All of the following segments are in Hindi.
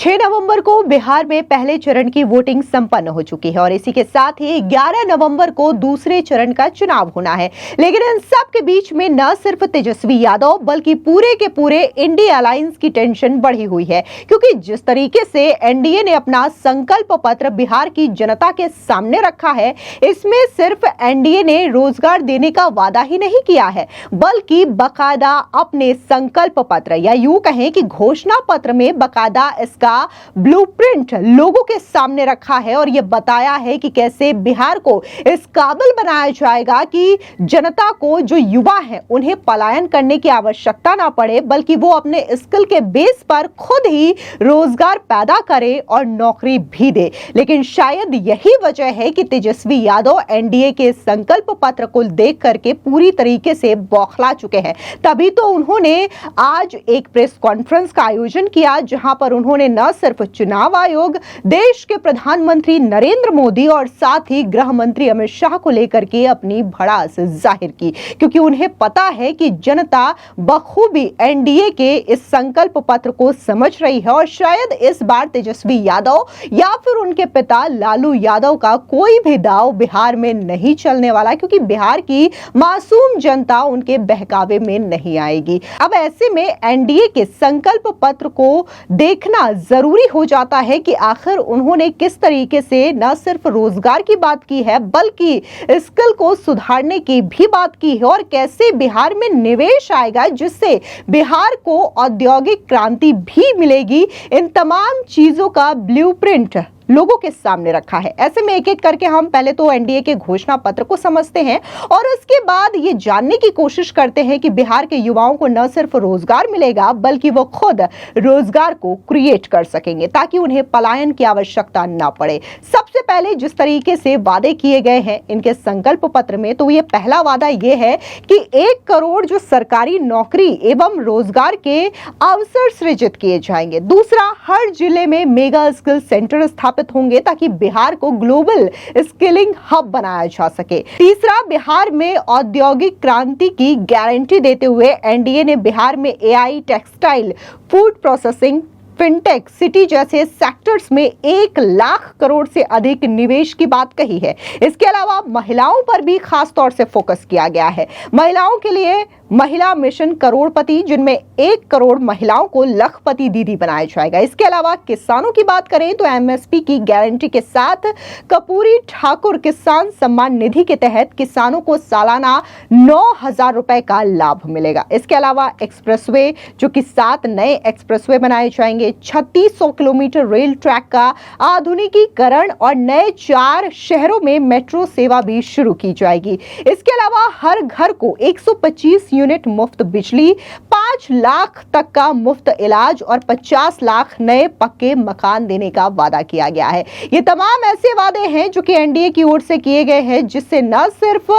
6 नवंबर को बिहार में पहले चरण की वोटिंग संपन्न हो चुकी है और इसी के साथ ही 11 नवंबर को दूसरे चरण का चुनाव होना है। लेकिन इन सब के बीच में न सिर्फ तेजस्वी यादव बल्कि पूरे के पूरे इंडिया अलायंस की टेंशन बढ़ी हुई है, क्योंकि जिस तरीके से एनडीए ने अपना संकल्प पत्र बिहार की जनता के सामने रखा है, इसमें सिर्फ एनडीए ने रोजगार देने का वादा ही नहीं किया है, बल्कि बकायदा अपने संकल्प पत्र या यूं कहें कि घोषणा पत्र में बकायदा इसका ब्लूप्रिंट लोगों के सामने रखा है और यह बताया है कि कैसे बिहार को इस काबिल बनाया जाएगा कि जनता को, जो युवा हैं, उन्हें पलायन करने की आवश्यकता ना पड़े, बल्कि वो अपने स्किल के बेस पर खुद ही रोजगार पैदा करे और नौकरी भी दे। लेकिन शायद यही वजह है कि तेजस्वी यादव एनडीए के संकल्प पत्र को देख करके पूरी तरीके से बौखला चुके हैं। तभी तो उन्होंने आज एक प्रेस कॉन्फ्रेंस का आयोजन किया, जहां पर उन्होंने न सिर्फ चुनाव आयोग, देश के प्रधानमंत्री नरेंद्र मोदी और साथ ही गृह मंत्री अमित शाह को लेकर के अपनी भड़ास जाहिर की, क्योंकि उन्हें पता है कि जनता बखूबी एनडीए के इस संकल्प पत्र को समझ रही है और शायद इस बार तेजस्वी यादव या फिर उनके पिता लालू यादव का कोई भी दांव बिहार में नहीं चलने वाला, क्योंकि बिहार की मासूम जनता उनके बहकावे में नहीं आएगी। अब ऐसे में एनडीए के संकल्प पत्र को देखना जरूरी हो जाता है कि आखिर उन्होंने किस तरीके से न सिर्फ रोजगार की बात की है, बल्कि स्किल को सुधारने की भी बात की है और कैसे बिहार में निवेश आएगा, जिससे बिहार को औद्योगिक क्रांति भी मिलेगी। इन तमाम चीजों का ब्लूप्रिंट लोगों के सामने रखा है। ऐसे में एक एक करके हम पहले तो एनडीए के घोषणा पत्र को समझते हैं और उसके बाद ये जानने की कोशिश करते हैं कि बिहार के युवाओं को न सिर्फ रोजगार मिलेगा, बल्कि वो खुद रोजगार को क्रिएट कर सकेंगे ताकि उन्हें पलायन की आवश्यकता ना पड़े। सबसे पहले जिस तरीके से वादे किए गए हैं इनके संकल्प पत्र में, तो ये पहला वादा ये है कि 1 करोड़ जो सरकारी नौकरी एवं रोजगार के अवसर सृजित किए जाएंगे। दूसरा, हर जिले में मेगा स्किल सेंटर स्थापित होंगे ताकि बिहार को ग्लोबल स्किलिंग हब बनाया जा सके। तीसरा, बिहार में औद्योगिक क्रांति की गारंटी देते हुए एनडीए ने बिहार में AI, textile, food processing, fintech, city जैसे सेक्टर्स में 1 लाख करोड़ से अधिक निवेश की बात कही है। इसके अलावा महिलाओं पर भी खास तौर से फोकस किया गया है। महिलाओं के लिए महिला मिशन करोड़पति, जिनमें 1 करोड़ महिलाओं को लखपति दीदी बनाया जाएगा। इसके अलावा किसानों की बात करें तो एमएसपी की गारंटी के साथ कर्पूरी ठाकुर किसान सम्मान निधि के तहत किसानों को सालाना 9,000 रुपए का लाभ मिलेगा। इसके अलावा एक्सप्रेसवे, जो कि 7 नए एक्सप्रेसवे बनाए जाएंगे, 3600 किलोमीटर रेल ट्रैक का आधुनिकीकरण और नए 4 शहरों में मेट्रो सेवा भी शुरू की जाएगी। इसके अलावा हर घर को 125 यूनिट मुफ्त बिजली, 5 लाख तक का मुफ्त इलाज और 50 लाख नए पक्के मकान देने का वादा किया गया है। ये तमाम ऐसे वादे हैं जो कि एनडीए की ओर से किए गए हैं, जिससे न सिर्फ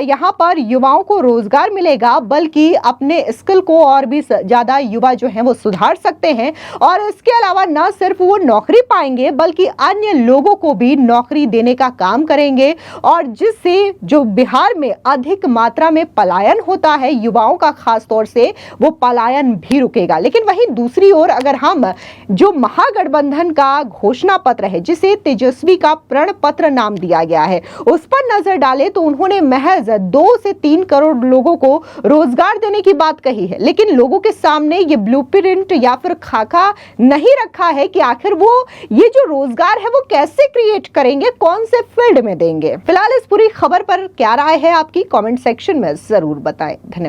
यहां पर युवाओं को रोजगार मिलेगा, बल्कि अपने स्किल को और भी ज्यादा युवा जो हैं वो सुधार सकते हैं और इसके अलावा न सिर्फ वो नौकरी पाएंगे, बल्कि अन्य लोगों को भी नौकरी देने का काम करेंगे और जिससे जो बिहार में अधिक मात्रा में पलायन होता है युवाओं का, खास तौर से वो पलायन भी रुकेगा। लेकिन वहीं दूसरी ओर अगर हम जो महागठबंधन का घोषणा पत्र है, जिसे तेजस्वी का प्रण पत्र नाम दिया गया है, उस पर नजर डालें तो उन्होंने महज 2 से 3 करोड़ लोगों को रोजगार देने की बात कही है। लेकिन लोगों के सामने ये ब्लूप्रिंट या फिर खाका नहीं रखा है कि आखिर वो ये जो रोजगार है वो कैसे क्रिएट करेंगे, कौन से फील्ड में देंगे। फिलहाल इस पूरी खबर पर क्या राय है आपकी, कमेंट सेक्शन में जरूर बताएं। धन्यवाद।